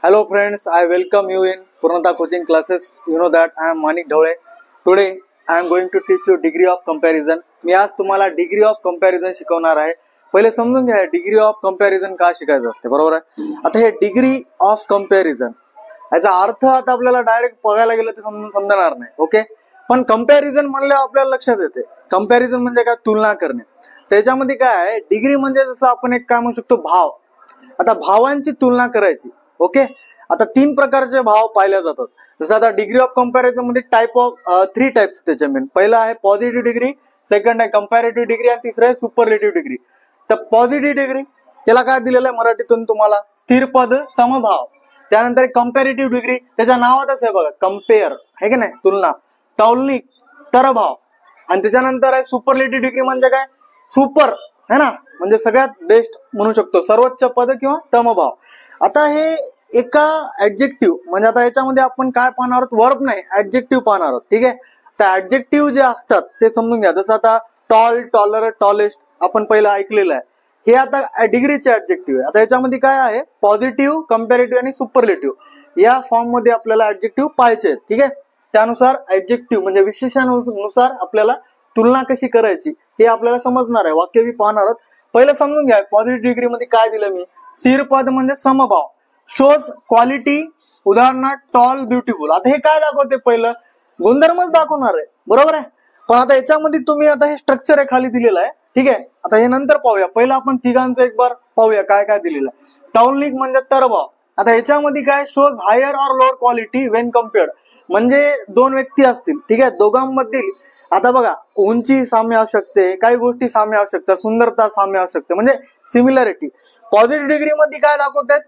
Hello friends, I welcome you in Purnata coaching classes. You know that I am Manik Dhawale. Today I am going to teach you degree of comparison. मी आज तुम्हाला degree of comparison शिकवणार आहे. पहिले समजून घ्या degree of comparison का शिकायचं असते, बरोबर आहे. आता हे डिग्री ऑफ कंपॅरिझन याचा अर्थ आता आपल्याला डायरेक्ट बघायला गेलं तर समजणार नाही. ओके, पण कंपॅरिझन म्हणल्यावर आपल्याला लक्षात येते कंपॅरिझन म्हणजे काय, तुलना करणे. त्याच्यामध्ये काय आहे, डिग्री म्हणजे जसं आपण एक काय म्हणू शकतो, भाव. आता भावांची तुलना करायची. ओके, आता तीन प्रकारचे भाव पाहिले जातात. जसं आता डिग्री ऑफ कंपॅरिझन मध्ये थ्री टाइप्स त्याच्या मेन. पहिला आहे पॉझिटिव्ह डिग्री, सेकंड आहे कंपॅरेटिव्ह डिग्री आणि तिसरं आहे सुपरलेटिव्ह डिग्री. तर पॉझिटिव्ह डिग्री त्याला काय दिलेलं आहे मराठीतून तुम्हाला, स्थिर पद समभाव. त्यानंतर कंपॅरेटिव्ह डिग्री त्याच्या नावातच आहे बघा, कम्पेअर आहे की नाही, तुलना, तौलनिक, तरभाव. आणि त्याच्यानंतर आहे सुपरलेटिव्ह डिग्री म्हणजे काय, सुपर है ना, म्हणजे सगळ्यात बेस्ट म्हणू शकतो, सर्वोच्च पद किंवा तमभाव. आता हे एका ऍडजेक्टिव्ह म्हणजे आता याच्यामध्ये आपण काय पाहणार आहोत, वर्ब नाही, ऍडजेक्टिव्ह पाहणार आहोत. ठीक आहे, तर ऍडजेक्टिव्ह जे असतात ते समजून घ्या. जसं आता टॉल, टॉलर, टॉलेस्ट आपण पहिलं ऐकलेलं आहे. हे आता डिग्रीचे ऍडजेक्टिव्ह आहे. आता याच्यामध्ये काय आहे, पॉझिटिव्ह, कंपॅरेटिव्ह आणि सुपरलेटिव्ह या फॉर्म मध्ये आपल्याला ऍडजेक्टिव्ह पाहायचे आहेत. ठीक आहे, त्यानुसार ऍडजेक्टिव्ह म्हणजे विशेषणानुसार आपल्याला तुलना कशी करायची हे आपल्याला समजणार आहे. वाक्य बी पाहणार आहोत. पहिलं समजून घ्या पॉझिटिव्ह डिग्री मध्ये काय दिलं मी, स्थिर पद म्हणजे समभाव, शोज क्वालिटी, उदाहरणार्थ टॉल, ब्युटिफुल. आता हे काय दाखवते, पहिलं गुणधर्मच दाखवणार आहे, बरोबर आहे. पण आता याच्यामध्ये तुम्ही आता हे स्ट्रक्चर आहे खाली दिलेलं आहे. ठीक आहे, आता हे नंतर पाहूया. पहिलं आपण तिघांचं एक बार पाहूया काय काय दिलेलं आहे. तौलनिक म्हणजे तरभाव. आता याच्यामध्ये काय, शोज हायर और लोअर क्वालिटी वेन कम्पेअर्ड, म्हणजे दोन व्यक्ती असतील, ठीक आहे, दोघांमधील आता बघा उंची साम्य असू शकते, काही गोष्टी साम्य असू शकतात, सुंदरता साम्य असू शकते, म्हणजे सिमिलॅरिटी. पॉझिटिव्ह डिग्री मध्ये काय दाखवतात,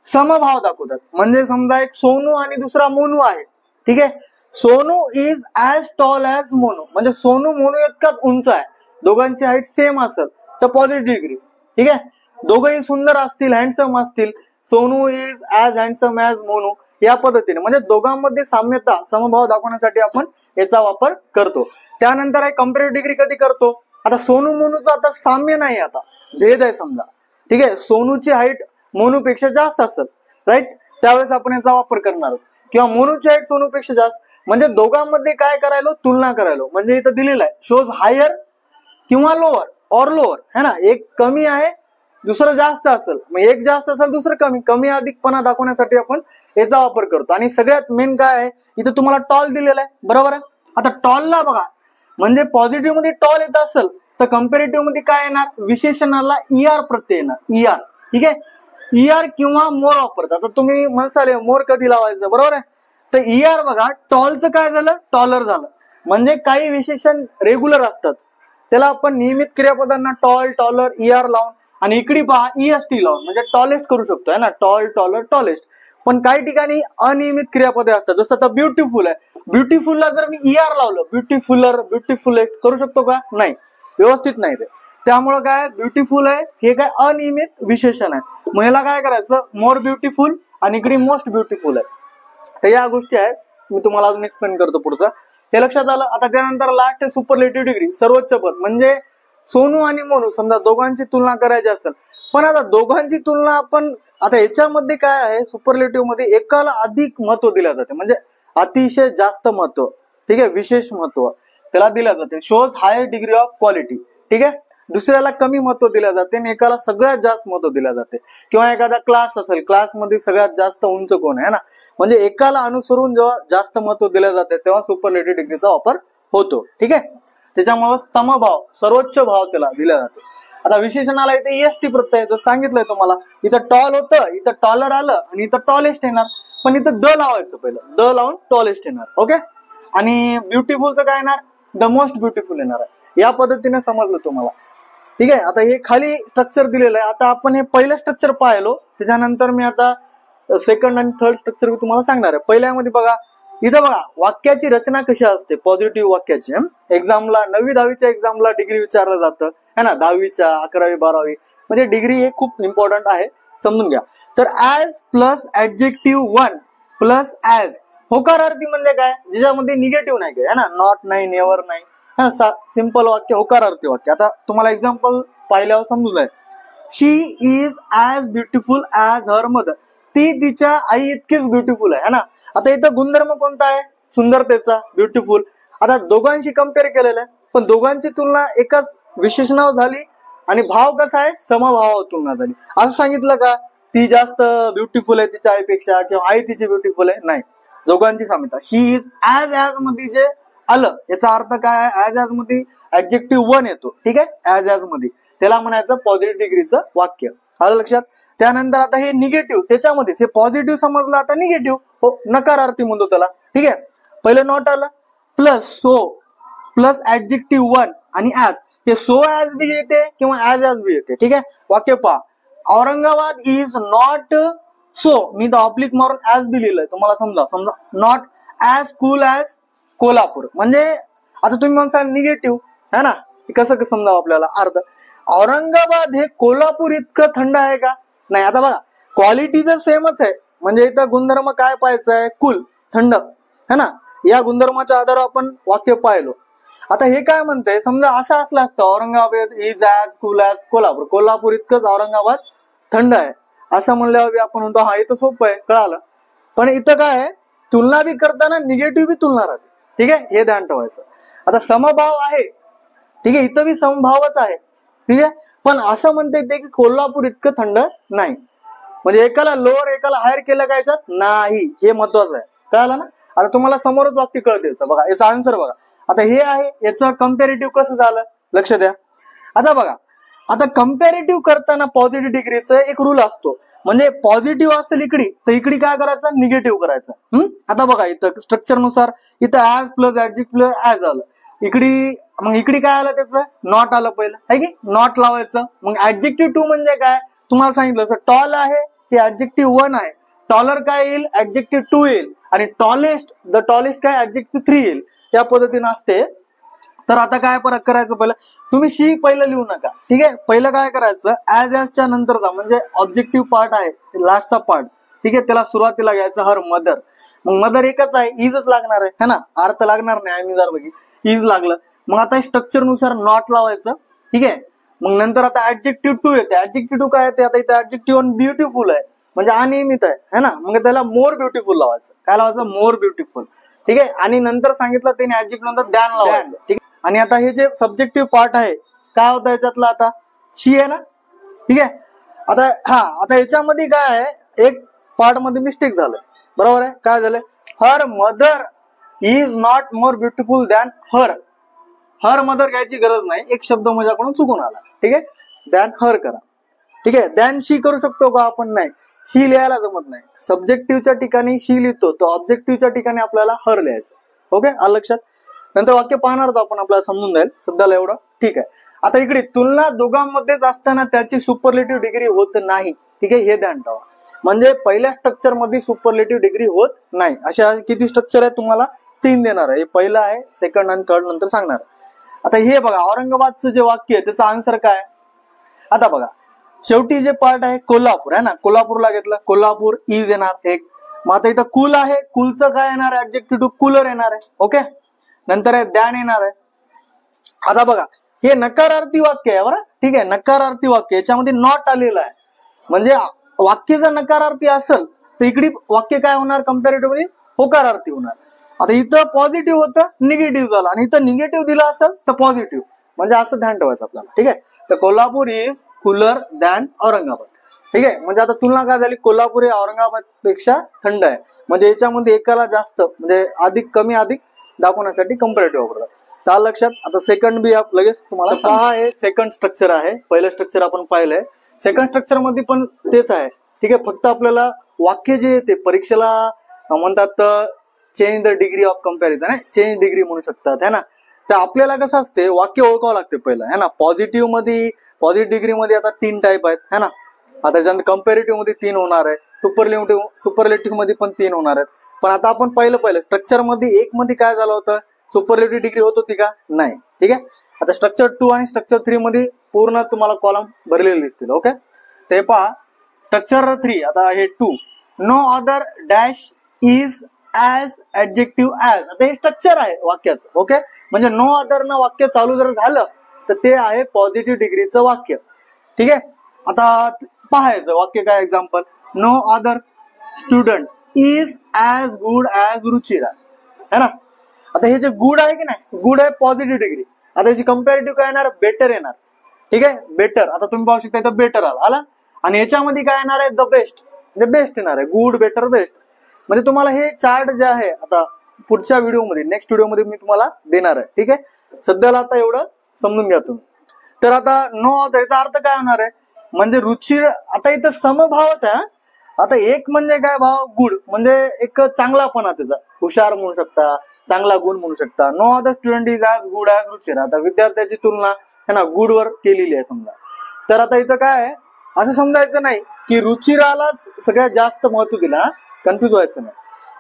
समभाव दाखवतात. म्हणजे समजा एक सोनू आणि दुसरा मोनू आहे. ठीक आहे, Sonu is as tall as Monu, म्हणजे सोनू मोनू इतकाच उंच आहे, दोघांची हाईट सेम असेल तर पॉझिटिव्ह डिग्री. ठीक आहे, दोघंही सुंदर असतील, हँडसम असतील, Sonu is as handsome as Monu, या पद्धतीने म्हणजे दोघांमध्ये साम्यता, समभाव दाखवण्यासाठी आपण याचा वापर करतो. त्यानंतर आहे कंपॅरेटिव्ह डिग्री कधी करतो, आता सोनू मोनूचं आता साम्य नाही, आता भेद आहे समजा. ठीक आहे, सोनूची हाईट मोनूपेक्षा जास्त असेल, राईट, त्यावेळेस आपण याचा वापर करणार आहोत. किंवा मोनूची हाईट सोनूपेक्षा जास्त, म्हणजे दोघांमध्ये काय करायलो, तुलना करायलो. म्हणजे इथं दिलेलं आहे शोज हायर किंवा लोअर और लोअर, है ना, एक कमी आहे दुसरं जास्त असेल, मग एक जास्त असेल दुसरं कमी, कमी अधिकपणा दाखवण्यासाठी आपण याचा वापर करतो. आणि सगळ्यात मेन काय आहे, इथं तुम्हाला टॉल दिलेला आहे, बरोबर आहे. आता टॉलला बघा, म्हणजे पॉझिटिव्ह मध्ये टॉल येत असेल तर कंपॅरेटिव्ह मध्ये काय येणार, विशेषणाला ईआर प्रत्यय येणार, ईआर. ठीक आहे, ईआर किंवा मोर वापरतात. आता तुम्ही म्हणसाल मोर कधी लावायचं, बरोबर आहे. तर ईआर बघा, टॉलचं काय झालं, टॉलर झालं. म्हणजे काही विशेषण रेग्युलर असतात त्याला आपण नियमित क्रियापदांना टॉल, टॉलर, ईआर लावून, आणि इकडे पहा ईएसटी लावून, म्हणजे टॉलेस्ट करू शकतो, है ना, टॉल, टॉलर, टॉलेस्ट. पण काही ठिकाणी अनियमित क्रियापदे असतात. जसं आता ब्युटिफुल आहे, ब्युटिफुलला जर मी ईआर लावलं, ब्युटिफुलर, ब्युटिफुलेस्ट करू शकतो का, नाही, व्यवस्थित नाही ते. त्यामुळे काय, ब्युटिफुल आहे हे काय अनियमित विशेषण आहे. मग याला काय करायचं, मोर ब्युटिफुल आणि इकडे मोस्ट ब्युटिफुल आहे. तर या गोष्टी आहेत, मी तुम्हाला अजून एक्सप्लेन करतो पुढचं, हे लक्षात आलं. आता त्यानंतर लास्ट सुपरलेटिव्ह डिग्री, सर्वोच्च पद, म्हणजे सोनू आणि मोनू समजा दोघांची तुलना करायची असेल. पण आता दोघांची तुलना आपण आता याच्यामध्ये काय आहे, सुपरलेटिव्ह मध्ये एकाला अधिक महत्व दिलं जाते, म्हणजे अतिशय जास्त महत्व, ठीक आहे, विशेष महत्व त्याला दिलं जाते, shows higher degree of quality. ठीक आहे, दुसऱ्याला कमी महत्व दिलं जाते आणि एकाला सगळ्यात जास्त महत्व दिलं जाते. किंवा एखादा क्लास असेल, क्लासमध्ये सगळ्यात जास्त उंच कोण आहे ना, म्हणजे एकाला अनुसरून जेव्हा जास्त महत्व दिलं जाते तेव्हा सुपरलेटिव्ह डिग्रीचा वापर होतो. ठीक आहे, त्याच्यामुळे स्तमभाव, सर्वोच्च भाव त्याला दिला जातो. आता विशेषणाला इथे ईएसटी प्रत्यय, जर सांगितलंय तुम्हाला, इथं टॉल होतं, इथं टॉलर आलं आणि इथं टॉलेस्ट येणार, पण इथं द लावायचं, पहिलं द लावून टॉलेस्ट येणार. ओके, आणि ब्युटिफुलचं काय येणार, द मोस्ट ब्युटिफुल येणार आहे. या पद्धतीने समजलं तुम्हाला. ठीक आहे, आता हे खाली स्ट्रक्चर दिलेलं आहे. आता आपण हे पहिलं स्ट्रक्चर पाहिलो, त्याच्यानंतर मी आता सेकंड आणि थर्ड स्ट्रक्चर तुम्हाला सांगणार आहे. पहिल्यामध्ये बघा, इथं बघा वाक्याची रचना कशी असते, पॉझिटिव्ह वाक्याची. एक्झामला 9वी 10वीच्या एक्झामला डिग्री विचारलं जातं, है ना, 10वीच्या 11वी 12वी, म्हणजे डिग्री हे खूप इम्पॉर्टंट आहे, समजून घ्या. तर as plus adjective one plus as, होकारार्थी म्हणजे काय, ज्याच्यामध्ये निगेटिव्ह नाही काय, है ना, नॉट नाही, नेव्हर नाही, सिंपल वाक्य, होकारार्थी वाक्य. आता तुम्हाला एक्झाम्पल पाहिल्यावर समजून जाईल. She is as beautiful as her mother, ती तिच्या आई इतकीच ब्युटिफुल आहे ना. आता इथं गुणधर्म कोणता आहे? सुंदरतेचा, ब्युटिफुल. आता दोघांशी कम्पेअर केलेलं आहे, पण दोघांची तुलना एकाच विशेषणावर झाली आणि भाव कसा आहे? समभावावर तुलना झाली. असं सांगितलं का ती जास्त ब्युटिफुल आहे तिच्या आईपेक्षा किंवा आई तिची ब्युटिफुल आहे? नाही, दोघांची साम्यता. शी इज ऍज मध्ये जे आलं याचा अर्थ काय आहे? ऍज मध्ये ऍडजेक्टिव्ह 1 येतो. ठीक आहे, ऍज मध्ये त्याला म्हणायचं पॉझिटिव्ह डिग्रीचं वाक्य. आलं लक्षात? त्यानंतर आता हे निगेटिव्ह, त्याच्यामध्ये हे पॉझिटिव्ह समजलं, आता निगेटिव्ह हो नकारार्थी म्हणतो त्याला. ठीक आहे, पहिलं नॉट आलं, प्लस सो प्लस ऍडजेक्टिव्ह 1 आणि ऍज. हे सो ऍज बी येते किंवा ऍज बी येते. ठीक आहे, वाक्य पहा. औरंगाबाद इज नॉट सो, मी तर ऑब्लिक मारून ऍज बी लिहिलंय, तुम्हाला समजा not as cool as Kolhapur. म्हणजे आता तुम्ही म्हणसाल निगेटिव्ह है ना, कसं समजावं आपल्याला अर्थ. औरंगाबाद हे कोल्हापूर इतकं थंड आहे का? नाही. आता बघा क्वालिटी तर सेमच आहे, म्हणजे इथं गुणधर्म काय पाहायचं आहे? कूल, थंड है ना. या गुणधर्माच्या आधारावर आपण वाक्य पाहिलो. आता हे काय म्हणतंय, समजा असं असलं असतं Aurangabad is as cool as Kolhapur, Kolhapur इतकंच औरंगाबाद थंड आहे असं म्हणल्यावर आपण म्हणतो हा इथं सोपं आहे, कळालं. पण इथं काय आहे, तुलना बी करताना निगेटिव्ह बी तुलना राहते. ठीक आहे, हे ध्यान ठेवायचं. आता समभाव आहे, ठीक आहे, इथं बी समभावच आहे. ठीक आहे, पण असं म्हणता येते की कोल्हापूर इतकं थंड नाही, म्हणजे एकाला लोअर एकाला हायर केलं का याच्यात? नाही, हे महत्वाचं आहे, कळालं ना. आता तुम्हाला समोरच वाक्य कळते बघा, याचा आन्सर बघा. आता हे आहे, याचं कम्पॅरेटिव्ह कसं झालं लक्ष द्या. आता बघा, आता कम्पॅरेटिव्ह करताना पॉझिटिव्ह डिग्रीचा एक रूल असतो, म्हणजे पॉझिटिव्ह असेल इकडे तर इकडे काय करायचं? निगेटिव्ह करायचं. आता बघा इथं स्ट्रक्चर नुसार इथं as plus adjective plus as आलं, मग इकडे काय आलं? त्याचं नॉट आलं पहिलं, आहे की नॉट लावायचं. मग ऍडजेक्टिव्ह 2 म्हणजे काय? तुम्हाला सांगितलं टॉल आहे ते ऍडजेक्टिव्ह 1 आहे, टॉलर काय येईल? ऍडजेक्टिव्ह 2 येईल, आणि द टॉलेस्ट काय? ऍडजेक्टिव्ह 3 येईल. या पद्धतीने असते. तर आता काय फरक करायचं? पहिलं तुम्ही शी पहिलं लिहू नका. ठीक आहे, पहिलं काय करायचं? ऍजच्या नंतरचा म्हणजे ऑब्जेक्टिव्ह पार्ट आहे, लास्टचा पार्ट. ठीक आहे, त्याला सुरुवातीला घ्यायचं हर मदर. मग मदर एकच आहे, इजच लागणार आहे ना, अर्थ लागणार नाही. आम्ही जर बघी इज लागलं, मग आता स्ट्रक्चर नुसार नॉट लावायचं. ठीक आहे, मग नंतर आता ऍडजेक्टिव्ह 2 येते. ऍडजेक्टिव्ह 2 काय येते? आता इथे ऍडजेक्टिव्ह 1 ब्युटिफुल आहे, म्हणजे अनियमित आहे ना, मग त्याला मोर ब्युटिफुल लावायचं. काय लावायचं? मोर ब्युटिफुल. ठीक आहे, आणि नंतर सांगितलं त्याने ऍडजेक्टिव्ह नंतर द्यान लावायचं. ठीक आहे, आणि आता हे जे सब्जेक्टिव्ह पार्ट आहे काय होतं याच्यातलं? आता शी आहे ना. ठीक आहे, आता याच्यामध्ये काय आहे? एक पार्ट मध्ये मिस्टेक झालं, बरोबर आहे. काय झालं? Her mother is not more beautiful than her mother घ्यायची गरज नाही, एक शब्द माझ्याकडून चुकून आला. ठीक आहे, दॅन हर करा. ठीक आहे, दॅन शी करू शकतो का आपण? नाही, शी लिहायला जमत नाही. सब्जेक्टिव्हच्या ठिकाणी शी लिहितो, तो ऑब्जेक्टिव्हच्या ठिकाणी आपल्याला हर लिहायचं. ओके, आलं लक्षात. नंतर वाक्य पाहणार तर आपण, आपल्याला समजून जाईल सध्याला एवढं. ठीक आहे, आता इकडे तुलना दोघांमध्येच असताना त्याची सुपरलेटिव्ह डिग्री होत नाही. ठीक आहे, हे ध्यान ठेवा. म्हणजे पहिल्या स्ट्रक्चर मध्ये सुपरलेटिव्ह डिग्री होत नाही. अशा किती स्ट्रक्चर आहे? तुम्हाला 3 देणार आहे. हे पहिलं आहे, सेकंड आणि थर्ड नंतर सांगणार. आता हे बघा, औरंगाबादचं जे वाक्य आहे त्याचा आन्सर काय? आता बघा, शेवटी जे पार्ट आहे कोल्हापूर आहे ना, कोल्हापूरला घेतलं, कोल्हापूर इज येणार एक. मग आता इथं कूल आहे, कूलचं काय येणार? ऍडजेक्टिव्ह 2 कूलर येणार आहे. ओके, नंतर आहे द्यान येणार आहे. आता बघा, हे नकारार्थी वाक्य आहे बरं. ठीक आहे, नकारार्थी वाक्य, याच्यामध्ये नॉट आलेलं आहे, म्हणजे वाक्य जर नकारार्थी असेल तर इकडे वाक्य काय होणार? कम्पॅरेटिव्ह मध्ये होकारार्थी होणार. आता इथं पॉझिटिव्ह होतं, निगेटिव्ह झालं, आणि इथं निगेटिव्ह दिलं असेल तर पॉझिटिव्ह, म्हणजे असं ध्यान ठेवायचं आपल्याला. ठीक आहे, तर Kolhapur is cooler than Aurangabad. ठीक आहे, म्हणजे आता तुलना काय झाली? कोल्हापूर हे औरंगाबाद पेक्षा थंड आहे, म्हणजे याच्यामध्ये एकाला जास्त म्हणजे अधिक कमी अधिक दाखवण्यासाठी कम्पॅरेटिव्ह वापरतात. त्या लक्षात. आता सेकंड बी लगेच तुम्हाला पहा, हे सेकंड स्ट्रक्चर आहे. पहिलं स्ट्रक्चर आपण पाहिलंय, सेकंड स्ट्रक्चर मध्ये पण तेच आहे. ठीक आहे, फक्त आपल्याला वाक्य जे ते परीक्षेला म्हणतात change the degree of comparison आहे, चेंज डिग्री म्हणू शकतात है ना. तर आपल्याला कसं असते, वाक्य ओळखावं लागते पहिलं है ना. पॉझिटिव्ह डिग्री मध्ये आता 3 टाईप आहेत है ना. आता त्याच्यानंतर कम्पॅरेटिव्ह मध्ये 3 होणार आहे, सुपरलेटिव्ह मध्ये पण 3 होणार आहेत. पण आता आपण पहिलं स्ट्रक्चर मध्ये 1 मध्ये काय झालं होतं? सुपरलेटिव्ह डिग्री होत होती का? नाही. ठीक आहे, आता स्ट्रक्चर 2 आणि स्ट्रक्चर 3 मध्ये पूर्ण तुम्हाला कॉलम भरलेले दिसतील. ओके, ते पहा स्ट्रक्चर 3. आता हे 2, no other dash is as adjective as. आता हे स्ट्रक्चर आहे वाक्याचं. ओके, म्हणजे नो अदर न वाक्य चालू जर झालं तर ते आहे पॉझिटिव्ह डिग्रीचं वाक्य. ठीक आहे, आता पाहायचं वाक्य काय? Example, no other student is as good as Ruchira, है ना. आता हे जे गुड आहे की नाही, गुड आहे पॉझिटिव्ह डिग्री. आता याची कंपॅरेटिव्ह काय येणार, बेटर येणार. ठीक आहे, बेटर. आता तुम्ही पाहू शकता इथं बेटर आला. आणि याच्यामध्ये काय येणार आहे, द बेस्ट, म्हणजे बेस्ट येणार आहे. Good, better, best. म्हणजे तुम्हाला हे चार्ट जे आहे आता पुढच्या व्हिडिओमध्ये, नेक्स्ट व्हिडिओमध्ये मी तुम्हाला देणार आहे. ठीक आहे, सध्याला आता एवढं समजून घ्या तुम्ही. तर आता नो ऑदर याचा अर्थ काय होणार आहे, म्हणजे रुचिर. आता इथं समभावच आहे. आता एक म्हणजे काय भाव, गुड, म्हणजे एक चांगलापणा त्याचा, हुशार म्हणू शकता, चांगला गुण म्हणू शकता. No other student is as good as Ruchira. आता विद्यार्थ्याची तुलना है ना गुड वर केलेली आहे समजा. तर आता इथं काय आहे, असं समजायचं नाही की रुचिराला सगळ्यात जास्त महत्व दिला, कन्फ्युज व्हायचं नाही.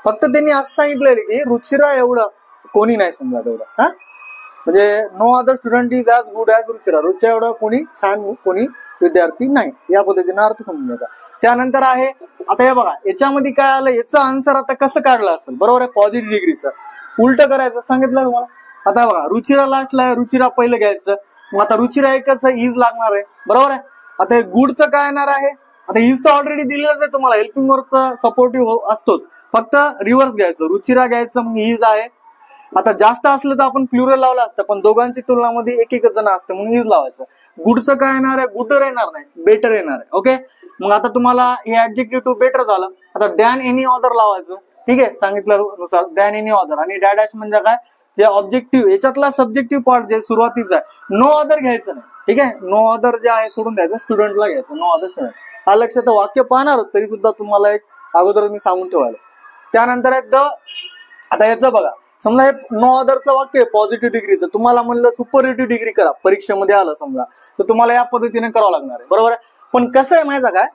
फक्त त्यांनी असं सांगितलेलं की रुचिरा एवढं कोणी नाही समजा तेवढं. हा, म्हणजे no other student is as good as Ruchira, Ruchira एवढं कोणी छान कोणी विद्यार्थी नाही, या पद्धतीने अर्थ समजून घ्यायचा. त्यानंतर आहे आता हे बघा, याच्यामध्ये काय आलं, याचं आन्सर आता कसं काढलं असेल, बरोबर आहे. पॉझिटिव्ह डिग्रीचं उलट करायचं सांगितलं तुम्हाला. आता बघा, रुचिरा लास्टला आहे, रुचिरा पहिलं घ्यायचं. मग आता रुचिरा एकच इज लागणार आहे, बरोबर आहे. आता हे गुडचं काय येणार आहे, आता इज तर ऑलरेडी दिलेलंच आहे तुम्हाला, हेल्पिंग वर्कचा सपोर्टिव्ह असतोच, फक्त रिव्हर्स घ्यायचं, रुचिरा घ्यायचं, मग इज आहे. आता जास्त असलं तर आपण प्लुरल लावलं असतं, पण दोघांची तुलनामध्ये एक एकच जण असतं म्हणून इज लावायचं. गुडचं काय येणार आहे, गुडर येणार नाही, बेटर येणार आहे. ओके, मग आता तुम्हाला हे ऍडजेक्टिव्ह टू बेटर झालं. आता दॅन एनी ऑदर लावायचं. ठीक आहे, सांगितलं नुसार दॅन एनी ऑदर. आणि डॅश म्हणजे काय, जे ऑब्जेक्टिव्ह याच्यातला सब्जेक्टिव्ह पार्ट जे सुरुवातीचा आहे, नो अदर घ्यायचं नाही. ठीक आहे, नो अदर जे आहे सोडून द्यायचं, स्टुडंटला घ्यायचं, नो अदर स्टुडंट. हा लक्षात वाक्य पाहणार तरी सुद्धा तुम्हाला एक अगोदर मी सांगून ठेवायला. त्यानंतर आहे द. आता याचं बघा, समजा हे नो अदरचं वाक्य पॉझिटिव्ह डिग्रीचं, तुम्हाला म्हणलं सुपरलेटिव्ह डिग्री करा, परीक्षेमध्ये आलं समजा, तर तुम्हाला या पद्धतीने करावं लागणार आहे, बरोबर आहे. पण कसं आहे माहिती काय,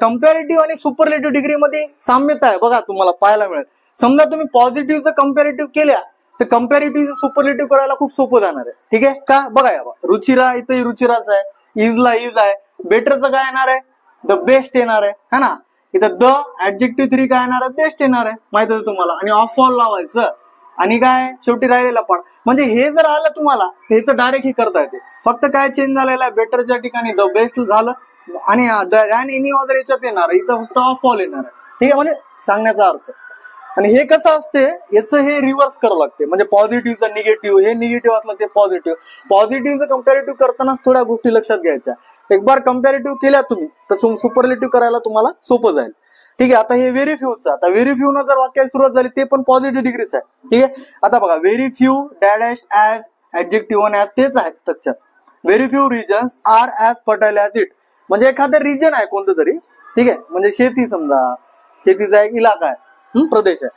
कम्पॅरेटिव्ह आणि सुपरलेटिव्ह डिग्री मध्ये साम्यता आहे बघा, तुम्हाला पाहायला मिळेल. समजा तुम्ही पॉझिटिव्हचं कम्पॅरेटिव्ह केल्या तर कम्पॅरेटिव्ह सुपरलेटिव्ह करायला खूप सोपं जाणार आहे. ठीक आहे का, बघा या रुचिरा, इथंही रुचिराच आहे, इजला इज आहे. बेटरचं काय येणार आहे, द बेस्ट येणार आहे ना. इथं द ऍडजेक्टिव्ह 3 काय येणार आहे, बेस्ट येणार आहे, माहित आहे तुम्हाला. आणि ऑफ ऑल लावायचं आणि काय शेवटी राहिलेला पण. म्हणजे हे जर आलं तुम्हाला, ह्याचं डायरेक्ट हे करता येते. फक्त काय चेंज झालेला आहे, बेटरच्या ठिकाणी द बेस्ट झालं आणि दॅन एनी ऑदर याच्यात येणार आहे, इथं फक्त ऑफ ऑल येणार आहे. ठीक आहे, म्हणजे सांगण्याचा अर्थ. आणि हे कसं असते, याचं हे रिव्हर्स करावं लागते. म्हणजे पॉझिटिव्हचं निगेटिव्ह, हे निगेटिव्ह असलं ते पॉझिटिव्ह. पॉझिटिव्हचं कम्पॅरेटिव्ह करतानाच थोड्या गोष्टी लक्षात घ्यायच्या. एक बार कम्पॅरेटिव्ह केल्या तुम्ही तर सुपरलेटिव्ह करायला तुम्हाला सोपं जाईल. ठीक आहे, आता हे व्हेरी फ्यूचं, आता व्हेरी फ्यू न जर वाक्याची सुरुवात झाली ते पण पॉझिटिव्ह डिग्रीच आहे. ठीक आहे, आता बघा, very few dash as adjective one as, तेच आहे structure. Very few regions are as fertile as it, म्हणजे एखादं रिजन आहे कोणतं तरी. ठीक आहे, म्हणजे शेती समजा, शेतीचा एक इलाका आहे, प्रदेश आहे.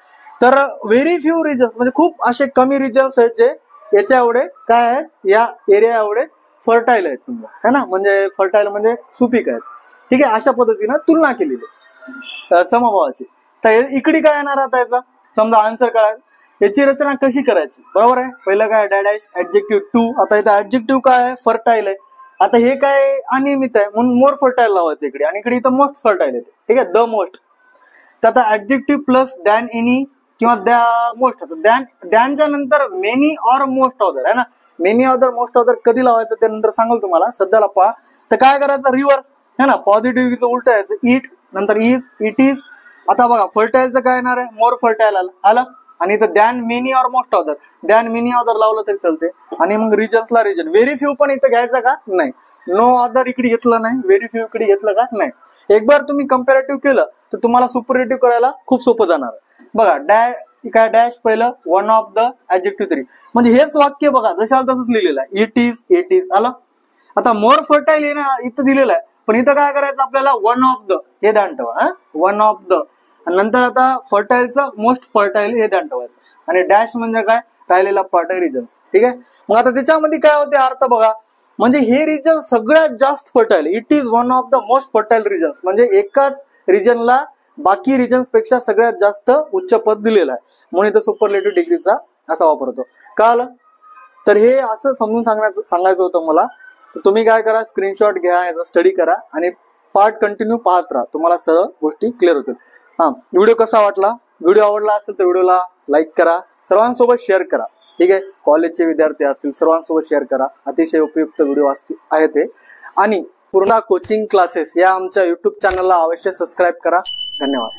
तर व्हेरी फ्यू रिजन्स म्हणजे खूप असे कमी रिजन्स आहेत जे याच्या एवढे काय आहेत, या एरिया एवढे फर्टाईल आहेत समजा, है ना. म्हणजे फर्टाईल म्हणजे सुपीक आहेत. ठीक आहे, अशा पद्धतीनं तुलना केलेली समभावाची. तर इकडे काय येणार आता याचा, समजा आन्सर काय, याची रचना कशी करायची, बरोबर आहे. पहिलं काय, डॅश ऍडजेक्टिव्ह टू. आता इथं ऍडजेक्टिव्ह काय आहे, फर्टाईल आहे. आता हे काय अनियमित आहे म्हणून मोर फर्टाईल लावायचं इकडे, आणि इकडे इथं मोस्ट फर्टाईल येते. ठीक आहे, द मोस्ट. तर आता ऍडजेक्टिव्ह प्लस दॅन एनी किंवा द्या मोस्ट. दॅनच्या नंतर मेनी ऑर मोस्ट ऑदर आहे ना. मेनी ऑदर मोस्ट ऑदर कधी लावायचं ते नंतर सांगाल तुम्हाला, सध्याला पहा. तर काय करायचं, रिव्हर्स है ना. पॉझिटिव्ह उलट आहे, इट नंतर इज, इट इज. आता बघा, फर्टाईलचं काय येणार आहे, मोर फर्टाईल आलं. आणि इथं than many or most other, than many other लावलं तरी चालते. आणि मग रिजन्सला रिजन. व्हेरी फ्यू पण इथं घ्यायचं का नाही, नो ऑदर इकडे घेतलं नाही, व्हेरी फ्यू इकडे घेतलं का नाही. एक बार तुम्ही कम्पॅरेटिव्ह केलं तर तुम्हाला सुपरलेटिव्ह करायला खूप सोपं जाणार. बघा, काय डॅश पहिलं, वन ऑफ द ऍडजेक्टिव्ह 3, म्हणजे हेच वाक्य बघा जशाला तसंच लिहिलेलं आहे, इट इज आलं. आता मोर फर्टाईल इथं दिलेलं आहे, पण इथं काय करायचं आपल्याला, वन ऑफ द हे ध्यान ठेवा, वन ऑफ द. नंतर आता फर्टाईलचं मोस्ट फर्टाईल हे ध्यान ठेवायचं. आणि डॅश म्हणजे काय, राहिलेला पार्ट आहे रिजन्स. ठीक आहे, मग आता त्याच्यामध्ये काय होते अर्थ बघा, म्हणजे हे रिजन सगळ्यात जास्त fertile, it is one of the most fertile regions. म्हणजे एकाच रिजनला बाकी रिजन्स पेक्षा सगळ्यात जास्त उच्च पद दिलेलं आहे, म्हणून इथं सुपरलेटिव्ह डिग्रीचा असा वापरतो. कळलं. तर हे असं समजून सांगायचं होतं मला. तर तुम्ही काय करा, स्क्रीनशॉट घ्या, याचा स्टडी करा आणि पार्ट कंटिन्यू पाहत राहा, तुम्हाला सर्व गोष्टी क्लिअर होतील. व्हिडिओ कसा वाटला, व्हिडिओ आवडला असेल तर व्हिडिओला लाईक करा, सर्वांसोबत शेअर करा. ठीक आहे, कॉलेजचे विद्यार्थी असतील सर्वांसोबत शेअर करा, अतिशय उपयुक्त व्हिडिओ आहे ते. आणि पूर्णा कोचिंग क्लासेस या आमच्या YouTube चॅनलला अवश्य सबस्क्राईब करा. धन्यवाद.